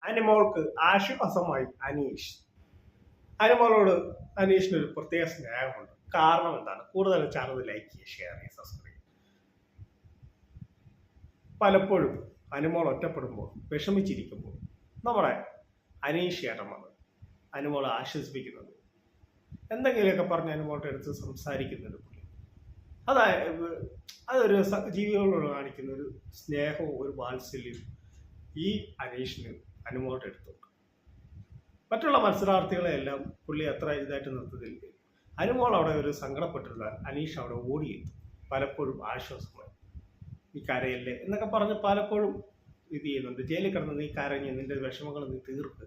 അനുമോൾക്ക് ആശ്വാസമായി അനീഷ്. അനുമോളോട് അനീഷിന് ഒരു പ്രത്യേക സ്നേഹമുണ്ട്. കാരണം എന്താണ്? കൂടുതൽ ചാനൽ ലൈക്ക് ചെയ്യുക, ഷെയർ ചെയ്യുക, സബ്സ്ക്രൈബ്. പലപ്പോഴും അനുമോൾ ഒറ്റപ്പെടുമ്പോൾ, വിഷമിച്ചിരിക്കുമ്പോൾ നമ്മുടെ അനീഷ് ചേട്ടൻ വന്ന് അനുമോളെ ആശ്വസിപ്പിക്കുന്നത്, എന്തെങ്കിലുമൊക്കെ പറഞ്ഞ് അനുമോളുടെ അടുത്ത് സംസാരിക്കുന്നത് പുള്ളി. അതൊരു ജീവികളോട് കാണിക്കുന്ന ഒരു സ്നേഹവും ഒരു വാത്സല്യവും ഈ അനീഷിന് അനുമോളുടെ അടുത്തുണ്ട്. മറ്റുള്ള മത്സരാർത്ഥികളെല്ലാം പുള്ളി അത്ര ഇതായിട്ട് നിർത്തത്തില്ല. അനുമോൾ അവിടെ ഒരു സങ്കടപ്പെട്ടിരുന്നാൽ അനീഷ് അവിടെ ഓടിയെത്തും. പലപ്പോഴും ആശ്വാസമായി, നീ കരയല്ലേ എന്നൊക്കെ പറഞ്ഞ് പലപ്പോഴും ഇത് ചെയ്യുന്നുണ്ട്. ജയിലിൽ കിടന്ന് നീ കരഞ്ഞ് നിന്റെ വിഷമങ്ങൾ നീ തീർക്ക്,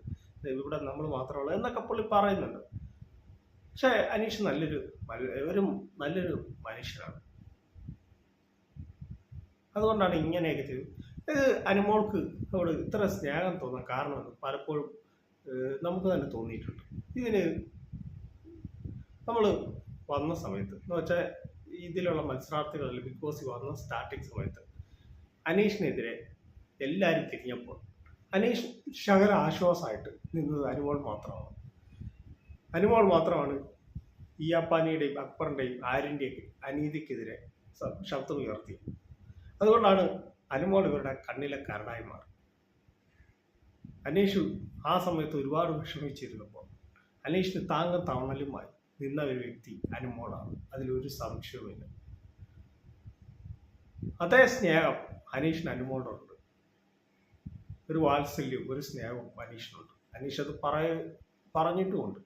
ഇവിടെ നമ്മൾ മാത്രമുള്ള എന്നൊക്കെ പുള്ളി പറയുന്നുണ്ട്. പക്ഷെ അനീഷ് നല്ലൊരു മനുഷ്യനാണ്. അതുകൊണ്ടാണ് ഇങ്ങനെയൊക്കെ ചെയ്തത്. ഇത് അനുമോൾക്ക് അവിടെ ഇത്ര സ്നേഹം തോന്നാൻ കാരണം പലപ്പോഴും നമുക്ക് തന്നെ തോന്നിയിട്ടുണ്ട്. ഇതിന് നമ്മൾ വന്ന സമയത്ത് എന്ന് വെച്ചാൽ ഇതിലുള്ള മത്സരാർത്ഥികളിൽ ബിഗ് ബോസ് വന്ന സ്റ്റാർട്ടിങ് സമയത്ത് അനീഷിനെതിരെ എല്ലാവരും തിരിഞ്ഞപ്പോൾ അനീഷ് ശകല ആശ്വാസമായിട്ട് നിന്നത് അനുമോൾ മാത്രമാണ്. അനുമോൾ മാത്രമാണ് ഈ അപ്പാനിയുടെയും അക്ബറിൻ്റെയും ആര്യൻ്റെയും അനീതിക്കെതിരെ ശബ്ദം ഉയർത്തി. അതുകൊണ്ടാണ് അനുമോൾ ഇവരുടെ കണ്ണിലെ കരടായി മാറി. അനീഷ് ആ സമയത്ത് ഒരുപാട് വിഷമിച്ചിരുന്നപ്പോൾ അനീഷിന് താങ്ങും തണലുമായി നിന്ന ഒരു വ്യക്തി അനുമോളാണ്. അതിലൊരു സംശയവുമില്ല. അതേ സ്നേഹം അനീഷിന് അനുമോളുണ്ട്. ഒരു വാത്സല്യവും ഒരു സ്നേഹവും അനീഷിനുണ്ട്. അനീഷ് അത് പറഞ്ഞിട്ടുമുണ്ട്.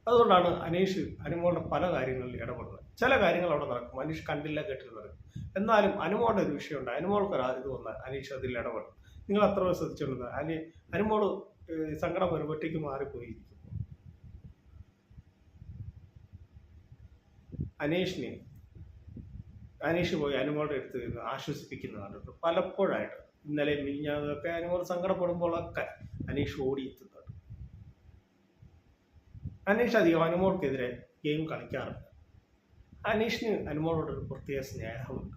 അതുകൊണ്ടാണ് അനീഷ് അനുമോളുടെ പല കാര്യങ്ങളിൽ ഇടപെടുന്നത്. ചില കാര്യങ്ങൾ അവിടെ നടക്കും, അനീഷ് കണ്ടില്ല കേട്ടില്ല നടക്കും. എന്നാലും അനുമോളുടെ ഒരു വിഷയമുണ്ട്. അനുമോൾക്ക് ഇത് വന്നാൽ അനീഷ് അതിൽ ഇടപെടും. നിങ്ങൾ അത്ര ശ്രദ്ധിച്ചിട്ടുണ്ട്. അനുമോള് സങ്കടം വരും, ഒറ്റയ്ക്ക് മാറിപ്പോയിരിക്കും. അനീഷ് പോയി അനുമോളുടെ അടുത്ത് നിന്ന് ആശ്വസിപ്പിക്കുന്നതാണ് പലപ്പോഴായിട്ട്. ഇന്നലെ മിനിഞ്ഞാന്നൊക്കെ അനുമോൾ സങ്കടപ്പെടുമ്പോഴൊക്കെ അനീഷ് ഓടിയെത്തുന്നുണ്ട്. അനീഷ് അധികം അനുമോൾക്കെതിരെ ഗെയിം കളിക്കാറുണ്ട്. അനീഷിന് അനുമോളോടൊരു പ്രത്യേക സ്നേഹമുണ്ട്.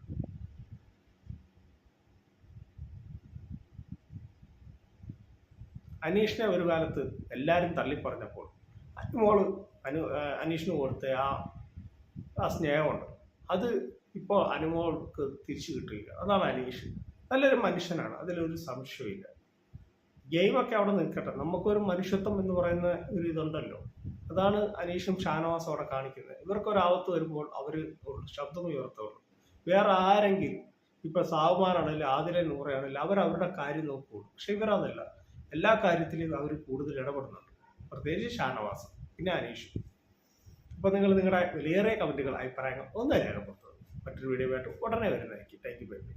അനീഷിനെ ഒരു കാലത്ത് എല്ലാവരും തള്ളിപ്പറഞ്ഞപ്പോൾ അനീഷിന് കൊടുത്ത ആ സ്നേഹമുണ്ട്. അത് ഇപ്പോൾ അനുമോൾക്ക് തിരിച്ചു കിട്ടുകയില്ല. അതാണ് അനീഷ്. നല്ലൊരു മനുഷ്യനാണ്, അതിലൊരു സംശയമില്ല. ഗെയിമൊക്കെ അവിടെ നിൽക്കട്ടെ, നമുക്കൊരു മനുഷ്യത്വം എന്ന് പറയുന്ന ഒരു ഇതുണ്ടല്ലോ. അതാണ് അനീഷും ഷാനവാസും അവിടെ കാണിക്കുന്നത്. ഇവർക്കൊരാപത്ത് വരുമ്പോൾ അവർ ശബ്ദം ഉയർത്തുള്ളൂ. വേറെ ആരെങ്കിലും ഇപ്പം സാവുമാനാണെങ്കിലും ആദില നൂറയാണെങ്കിലും അവരവരുടെ കാര്യം നോക്കുകയുള്ളൂ. പക്ഷെ ഇവരതല്ല, എല്ലാ കാര്യത്തിലും അവർ കൂടുതൽ ഇടപെടുന്നുണ്ട്. പ്രത്യേകിച്ച് ഷാനവാസ്, പിന്നെ അനീഷ്. അപ്പോൾ നിങ്ങൾ നിങ്ങളുടെ വിലയേറിയ കമൻറ്റുകൾ, അഭിപ്രായങ്ങൾ ഒന്ന് രേഖപ്പെടുത്തുന്നത്. മറ്റൊരു വീഡിയോ ആയിട്ട് ഉടനെ വരുന്നതായിരിക്കും. Thank you. Bye bye.